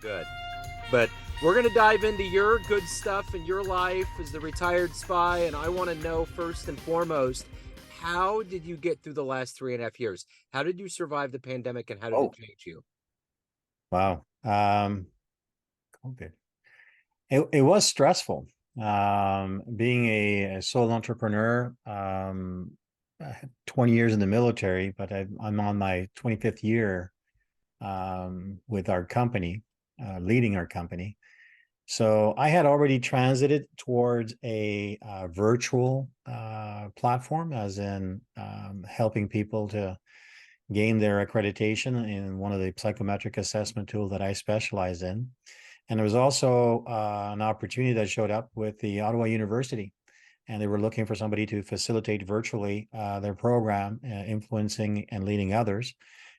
good. But we're going to dive into your good stuff in your life as the retired spy. And I want to know first and foremost, how did you get through the last 3.5 years? How did you survive the pandemic and how did it Oh, change you? wow. COVID. It was stressful. Being a sole entrepreneur, I had 20 years in the military, but I'm on my 25th year with our company, leading our company. So I had already transited towards a virtual platform, as in helping people to gain their accreditation in one of the psychometric assessment tools that I specialize in. And there was also an opportunity that showed up with the Ottawa University, and they were looking for somebody to facilitate virtually their program, influencing and leading others.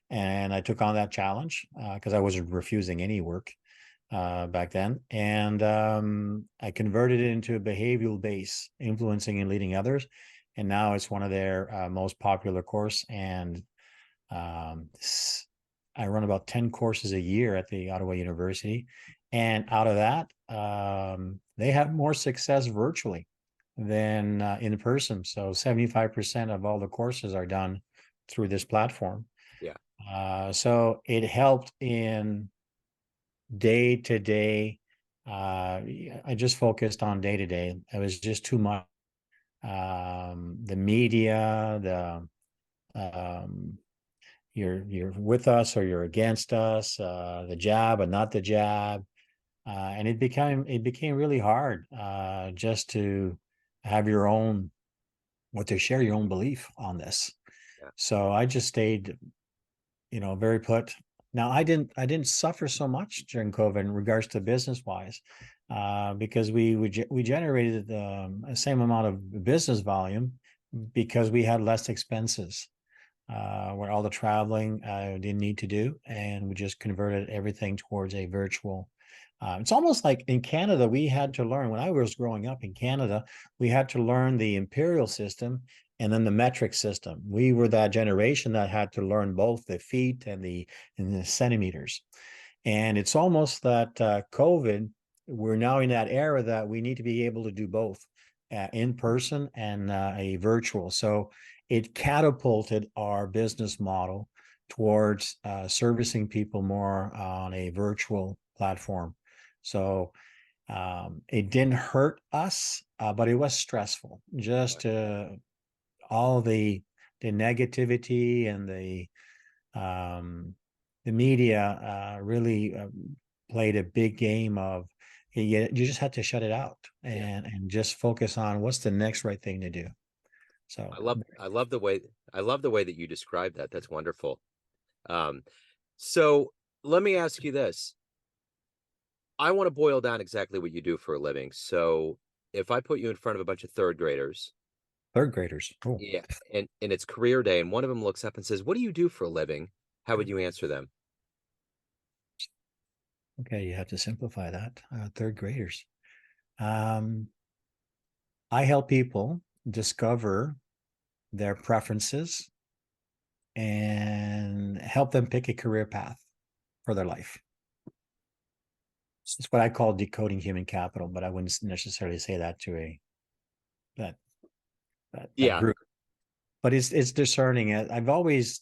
And I took on that challenge because I wasn't refusing any work back then. And I converted it into a behavioral base, influencing and leading others. And now it's one of their most popular course. And um, I run about 10 courses a year at the Ottawa University. And out of that, they have more success virtually than in person. So 75% of all the courses are done through this platform. Yeah. So it helped in day to day. I just focused on day to day. It was just too much. The media, um, you're with us or you're against us, the jab and not the jab, and it became really hard just to have your own, what to share your own belief on this. Yeah. So I just stayed, very put. Now I didn't suffer so much during COVID in regards to business wise, because we generated the same amount of business volume because we had less expenses, where all the traveling didn't need to do, and we just converted everything towards a virtual. It's almost like in Canada, we had to learn, when I was growing up in Canada, we had to learn the imperial system and then the metric system. We were that generation that had to learn both the feet and the centimeters. And it's almost that COVID, we're now in that era that we need to be able to do both in person and a virtual. So it catapulted our business model towards servicing people more on a virtual platform. So it didn't hurt us, but it was stressful. Yeah. Just all the negativity and um, the media really played a big game of, you just had to shut it out Yeah. and just focus on what's the next right thing to do. So I love the way that you described that. That's wonderful. Um, so let me ask you this. I want to boil down exactly what you do for a living. So if I put you in front of a bunch of third graders, third graders. Oh, yeah, and it's career day, and one of them looks up and says, "What do you do for a living?" How would you answer them? okay. You have to simplify that. Third graders. Um, I help people discover their preferences and help them pick a career path for their life. It's what I call decoding human capital, but I wouldn't necessarily say that to a that that Yeah. group. But it's discerning. I've always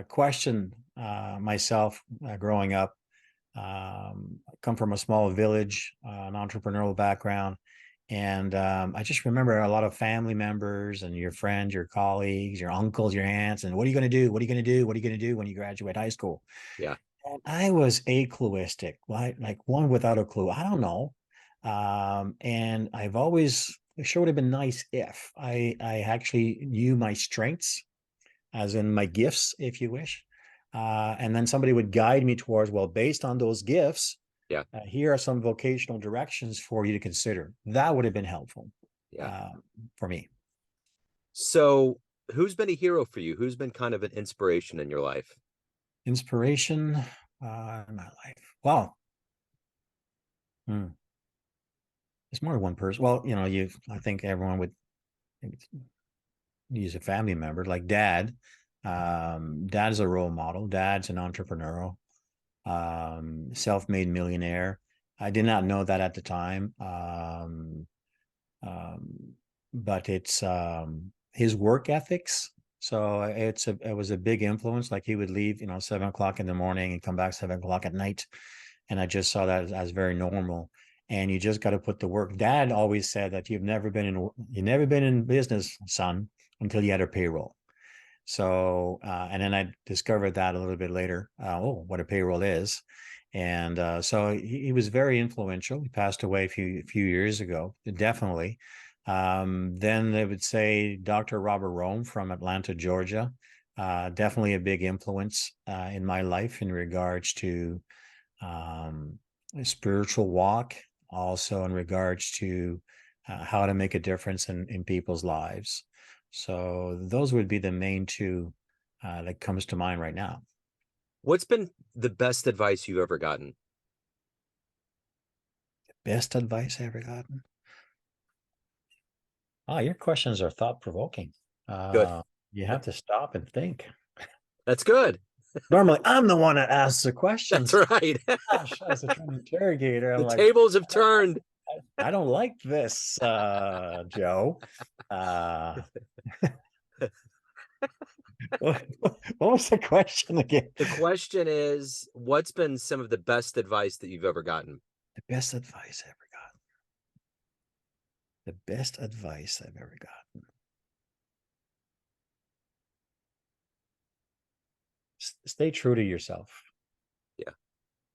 questioned myself growing up. I come from a small village, an entrepreneurial background. And I just remember a lot of family members and your friends, your colleagues, your uncles, your aunts, and what are you going to do? What are you going to do? What are you going to do when you graduate high school? Yeah. And I was a-cluistic, right? Like one without a clue. I don't know. And I've always, it sure would have been nice if I actually knew my strengths, as in my gifts, if you wish. And then somebody would guide me towards, well, based on those gifts, Yeah. here are some vocational directions for you to consider. That would have been helpful Yeah. uh, for me. So who's been a hero for you? Who's been kind of an inspiration in your life? Inspiration in my life. Well, hmm, it's more than one person. Well, I think everyone would use a family member like dad. Dad's a role model. Dad's an entrepreneur. self-made millionaire. I did not know that at the time. But it's his work ethics. So it was a big influence. Like he would leave, 7 o'clock in the morning and come back 7 o'clock at night. And I just saw that as very normal. And you just got to put the work. Dad always said that you've never been in business, son, until you had a payroll. So, and then I discovered that a little bit later. What a payroll is. And so he was very influential. He passed away a few years ago, definitely. Then they would say Dr. Robert Rome from Atlanta, Georgia. Definitely a big influence in my life in regards to a spiritual walk, also in regards to how to make a difference in people's lives. So those would be the main two that comes to mind right now. What's been the best advice you've ever gotten? Best advice I ever gotten. Oh, your questions are thought provoking. Good. You have to stop and think. That's good. Normally, I'm the one that asks the That's questions. right. Gosh, as a trained interrogator, I'm The like, tables have turned. I don't like this, Joe. Uh, what was the question again? The question is, what's been some of the best advice that you've ever gotten? The best advice I ever got. The best advice I've ever gotten. Stay true to yourself. Yeah,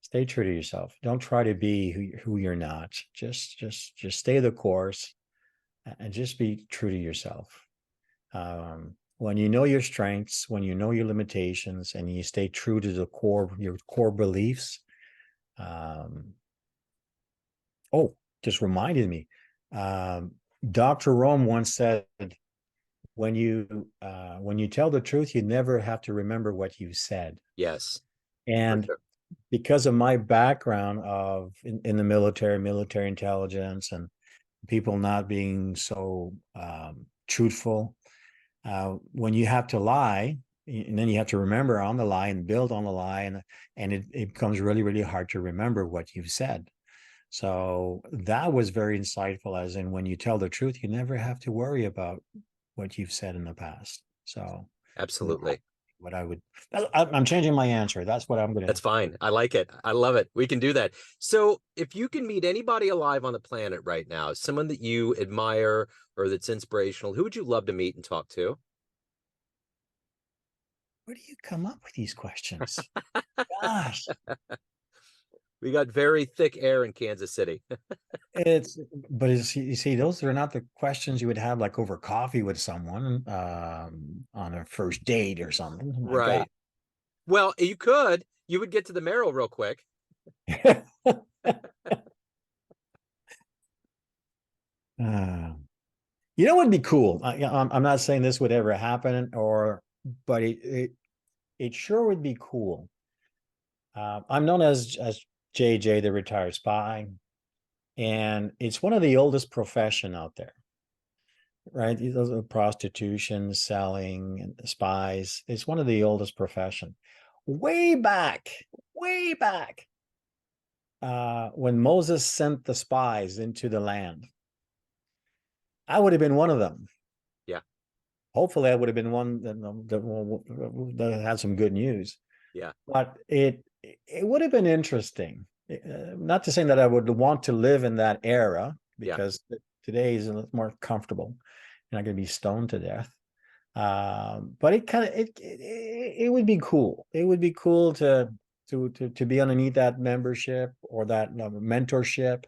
Stay true to yourself. Don't try to be who you're not. Just stay the course and just be true to yourself. When you know your strengths, when you know your limitations, and you stay true to your core beliefs. Just reminded me. Dr. Rome once said, when you tell the truth, you never have to remember what you said. yes, for And sure. because of my background in the military intelligence, and people not being so truthful, when you have to lie, and then you have to remember on the lie and build on the lie, and it becomes really, really hard to remember what you've said. So that was very insightful, as in when you tell the truth, you never have to worry about what you've said in the past. So Absolutely. what I would, I'm changing my answer. That's what I'm going That's to. fine. I like it. I love it. We can do that. So, if you can meet anybody alive on the planet right now, someone that you admire or that's inspirational, who would you love to meet and talk to? Where do you come up with these questions? Gosh, We got very thick air in Kansas City. but you see, those are not the questions you would have like over coffee with someone on a first date or something. Oh my God. Right. Well, you could. You would get to the marrow real quick. Uh, you know what would be cool? I'm not saying this would ever happen, but it sure would be cool. I'm known as JJ, the retired spy, and it's one of the oldest profession out there, right? Those are prostitution, selling, and spies. It's one of the oldest profession. Way back, way back, when Moses sent the spies into the land, I would have been one of them. Yeah. Hopefully, I would have been one that had some good news. Yeah. But it would have been interesting. Not to say that I would want to live in that era, Yeah. because today is a little more comfortable. You're not going to be stoned to death. But it would be cool. It would be cool to be underneath that membership or that mentorship,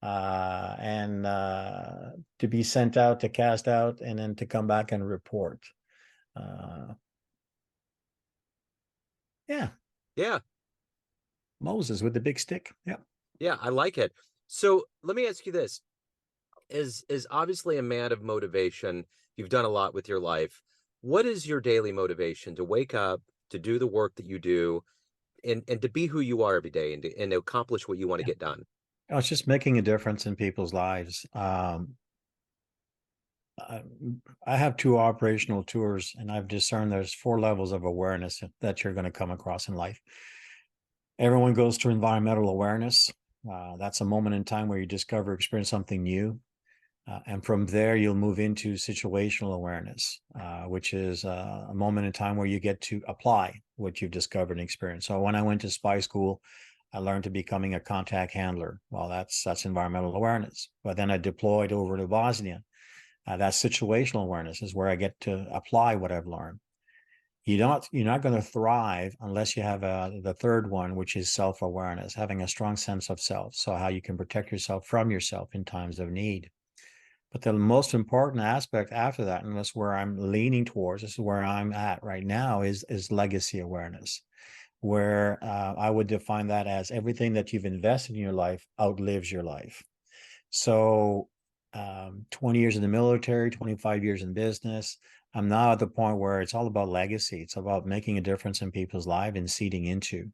and to be sent out to cast out and then to come back and report. Uh, yeah, Yeah. Moses with the big stick. Yeah. Yeah. I like it. So let me ask you this. Is obviously a man of motivation. You've done a lot with your life. What is your daily motivation to wake up, to do the work that you do, and to be who you are every day, and to accomplish what you want to Yeah. get done? Oh, it's just making a difference in people's lives. I, I have two operational tours, and I've discerned there's four levels of awareness that you're going to come across in life. Everyone goes through environmental awareness. That's a moment in time where you discover, experience something new. And from there, you'll move into situational awareness, which is a moment in time where you get to apply what you've discovered and experienced. So when I went to spy school, I learned to becoming a contact handler. Well, that's environmental awareness. But then I deployed over to Bosnia. That's situational awareness is where I get to apply what I've learned. You're not going to thrive unless you have the third one, which is self-awareness, having a strong sense of self. So how you can protect yourself from yourself in times of need. But the most important aspect after that, and that's where I'm leaning towards, this is where I'm at right now, is legacy awareness, where I would define that as everything that you've invested in your life outlives your life. So 20 years in the military, 25 years in business. I'm now at the point where it's all about legacy. It's about making a difference in people's lives and seeding into.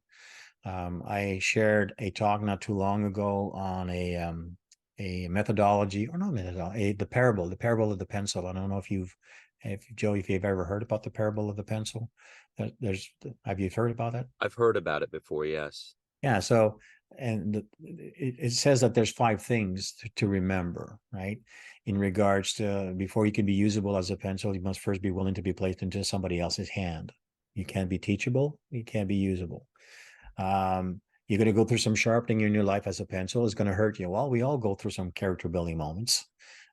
I shared a talk not too long ago on a methodology, or not methodology, the parable of the pencil. I don't know if Joe, if you've ever heard about the parable of the pencil. Have you heard about that? I've heard about it before, yes. Yeah. So, and it says that there's five things to remember, right? In regards to before you can be usable as a pencil, you must first be willing to be placed into somebody else's hand. You can't be teachable. You can't be usable. You're going to go through some sharpening in your life as a pencil. It's going to hurt you. Well, we all go through some character building moments,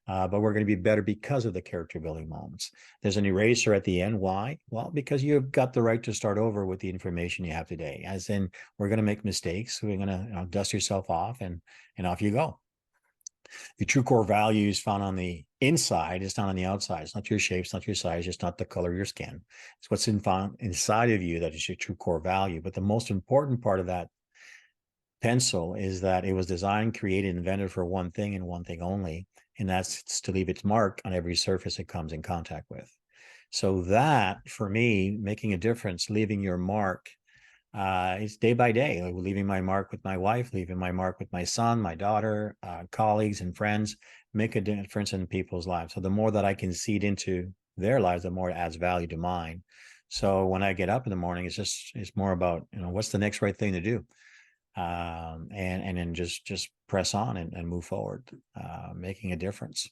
but we're going to be better because of the character building moments. There's an eraser at the end. Why? Well, because you've got the right to start over with the information you have today. As in, we're going to make mistakes. We're going to dust yourself off, and off you go. The true core value is found on the inside. It's not on the outside. It's not your shape. It's not your size. It's not the color of your skin. It's what's found inside of you that is your true core value. But the most important part of that pencil is that it was designed, created, invented for one thing and one thing only, and that's to leave its mark on every surface it comes in contact with. So that, for me, making a difference, leaving your mark, it's day by day, like leaving my mark with my wife, leaving my mark with my son, my daughter, colleagues and friends, make a difference in people's lives. So the more that I can seed into their lives, the more it adds value to mine. So when I get up in the morning, it's more about, what's the next right thing to do, and then just press on and move forward, making a difference.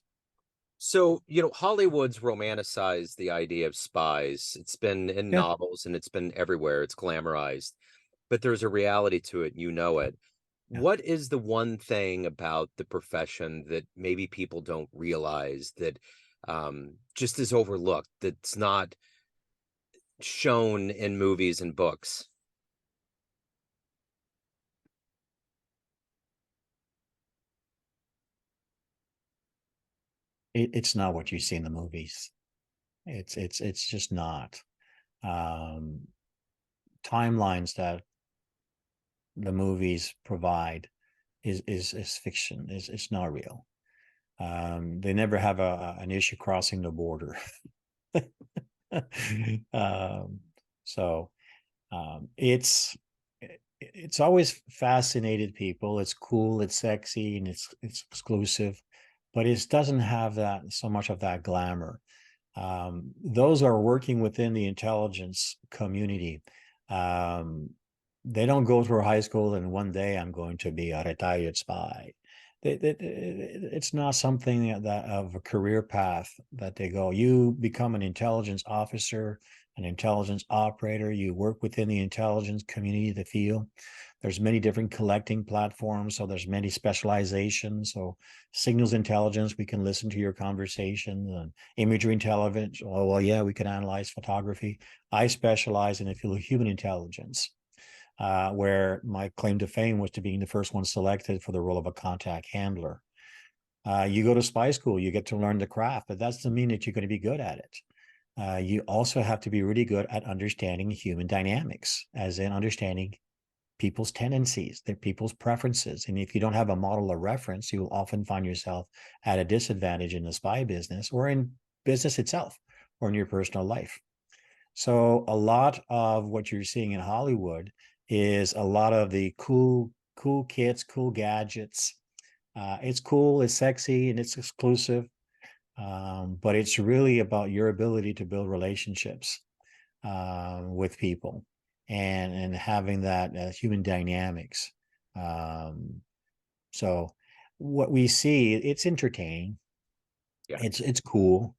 So, Hollywood's romanticized the idea of spies. It's been in Yeah, novels and it's been everywhere. It's glamorized, but there's a reality to it. You know it. yeah. What is the one thing about the profession that maybe people don't realize that just is overlooked, that's not shown in movies and books? It's not what you see in the movies. It's just not. Um, Timelines that the movies provide is fiction. It's not real. They never have an issue crossing the border. um, so it's always fascinated people. It's cool, it's sexy, and it's exclusive, but it doesn't have that so much of that glamour. Those are working within the intelligence community. Um, they don't go through high school and one day I'm going to be a retired spy. It's not something that of a career path that they go. You become an intelligence officer, an intelligence operator. You work within the intelligence community, the field. There's many different collecting platforms, so there's many specializations. So signals intelligence, we can listen to your conversation. And imagery intelligence, oh well, yeah, we can analyze photography. I specialize in the field of human intelligence, where my claim to fame was to being the first one selected for the role of a contact handler. You go to spy school, you get to learn the craft, but that doesn't mean that you're going to be good at it. You also have to be really good at understanding human dynamics, as in understanding people's tendencies, their people's preferences. And if you don't have a model of reference, you will often find yourself at a disadvantage in the spy business or in business itself or in your personal life. So a lot of what you're seeing in Hollywood is a lot of the cool kits, cool gadgets. It's cool, it's sexy, and it's exclusive. But it's really about your ability to build relationships with people. and having that human dynamics. Um, so what we see, it's entertaining. Yeah. It's cool.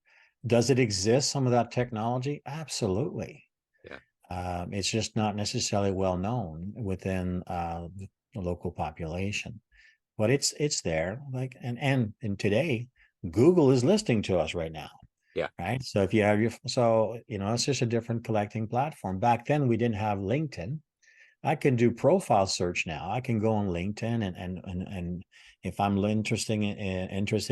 Does it exist, some of that technology? Absolutely. Yeah. It's just not necessarily well known within the local population, but it's there. Like and today, Google is listening to us right now, Yeah. right? So if you have your, so it's just a different collecting platform. Back then, we didn't have LinkedIn. I can do profile search now. I can go on LinkedIn and if I'm interested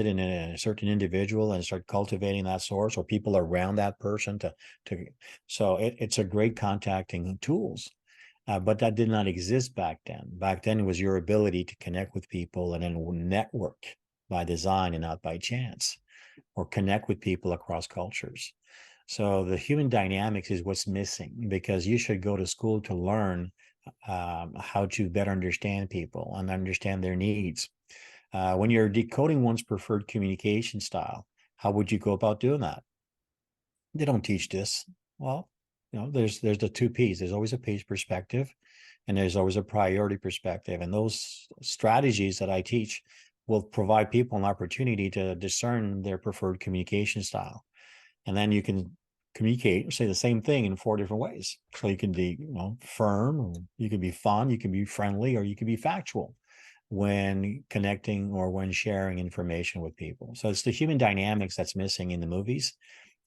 in a certain individual and start cultivating that source or people around that person to so it's a great contacting tools. But that did not exist back then. Back then, it was your ability to connect with people and then network by design and not by chance, or connect with people across cultures. So the human dynamics is what's missing, because you should go to school to learn how to better understand people and understand their needs. When you're decoding one's preferred communication style, how would you go about doing that? They don't teach this. Well, there's the two P's. There's always a page perspective, and there's always a priority perspective. And those strategies that I teach will provide people an opportunity to discern their preferred communication style. And then you can communicate, say the same thing in four different ways. So you can be, firm, or you can be fun, you can be friendly, or you can be factual when connecting or when sharing information with people. So it's the human dynamics that's missing in the movies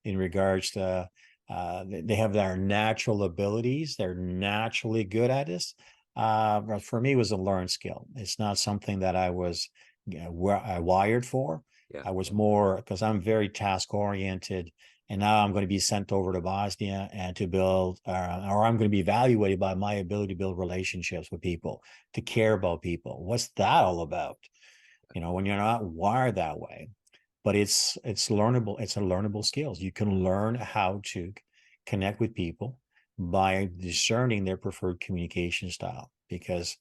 in regards to they have their natural abilities. They're naturally good at this. But for me, it was a learned skill. It's not something that I was wired for. Yeah. I was more, because I'm very task oriented. And now I'm going to be sent over to Bosnia and to build, or I'm going to be evaluated by my ability to build relationships with people, to care about people. What's that all about? When you're not wired that way. But it's learnable. It's a learnable skills. You can learn how to connect with people by discerning their preferred communication style. Because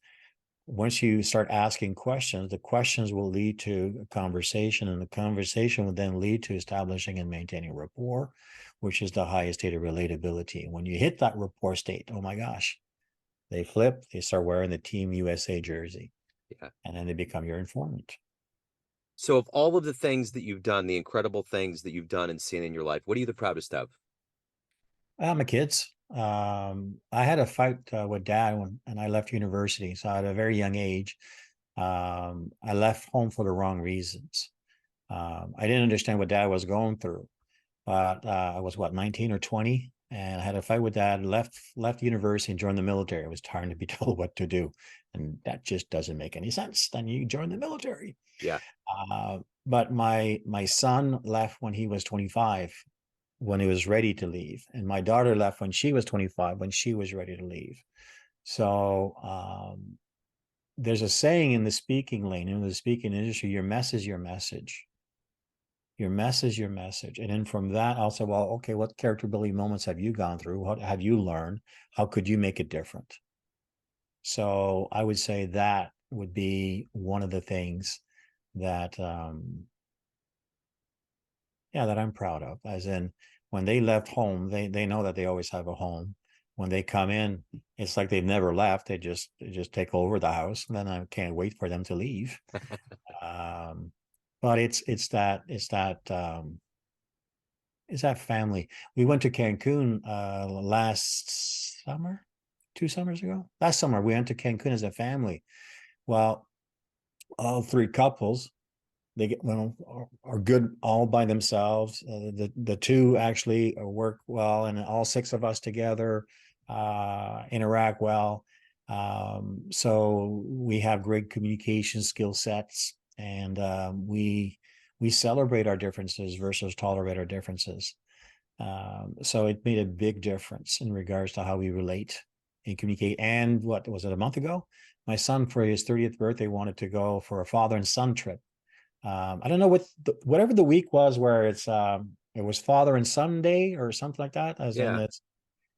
once you start asking questions, the questions will lead to a conversation, and the conversation will then lead to establishing and maintaining rapport, which is the highest state of relatability. When you hit that rapport state, oh my gosh, they flip, they start wearing the Team USA jersey, Yeah. and then they become your informant. So of all of the things that you've done, the incredible things that you've done and seen in your life, what are you the proudest of? My kids. I had a fight with dad and I left university. So at a very young age, I left home for the wrong reasons. I didn't understand what dad was going through, but I was 19 or 20, and I had a fight with dad. Left university and joined the military. I was tired to be told what to do, and that just doesn't make any sense. Then you join the military. Yeah. But my son left when he was 25, when he was ready to leave, and my daughter left when she was 25, when she was ready to leave. So there's a saying in the speaking lane, in the speaking industry: your mess is your message. Your mess is your message. And then from that, I'll say, well, okay, what character building moments have you gone through? What have you learned? How could you make it different? So I would say that would be one of the things that that I'm proud of. As in, when they left home, they know that they always have a home. When they come in, it's like they've never left. They just take over the house, and then I can't wait for them to leave. Um, but it's that family. We went to Cancun last summer, 2 summers ago. Last summer we went to Cancun as a family. Well, all three couples, they are good all by themselves. The two actually work well, and all six of us together interact well. So we have great communication skill sets, and we celebrate our differences versus tolerate our differences. So it made a big difference in regards to how we relate and communicate. And what was it, a month ago? My son, for his 30th birthday, wanted to go for a father and son trip. I don't know whatever the week was where it was Father and Son Day or something like that. As in Yeah. it's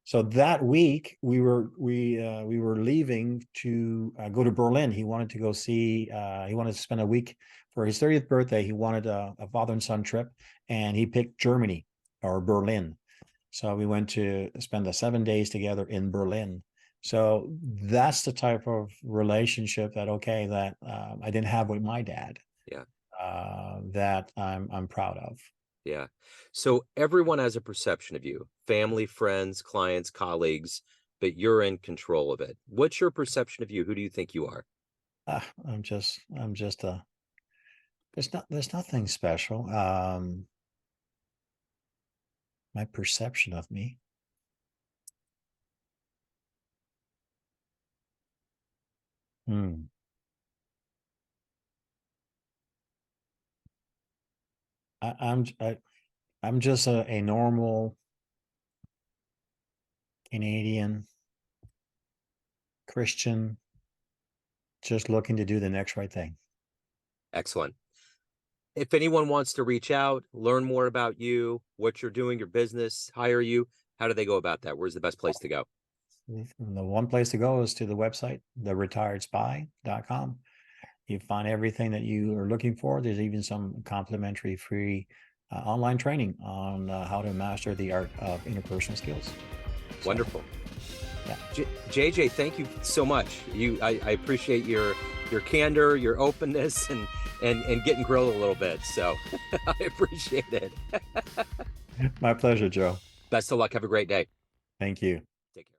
so that week we were leaving to go to Berlin. He wanted to go see. He wanted to spend a week for his 30th birthday. He wanted a father and son trip, and he picked Germany or Berlin. So we went to spend the 7 days together in Berlin. So that's the type of relationship that that I didn't have with my dad. Yeah. That I'm proud of. Yeah. So everyone has a perception of you, family, friends, clients, colleagues, but you're in control of it. What's your perception of you? Who do you think you are? I'm just a there's nothing special. My perception of me. Hmm. I, I'm I, I'm just a normal Canadian Christian, just looking to do the next right thing. Excellent. If anyone wants to reach out, learn more about you, what you're doing, your business, hire you, how do they go about that? Where's the best place to go? The one place to go is to the website, theretiredspy.com. You find everything that you are looking for. There's even some complimentary free online training on how to master the art of interpersonal skills. So, Wonderful. yeah. JJ, thank you so much. I appreciate your candor, your openness, and getting grilled a little bit. So I appreciate it. My pleasure, Joe. Best of luck. Have a great day. Thank you. Take care.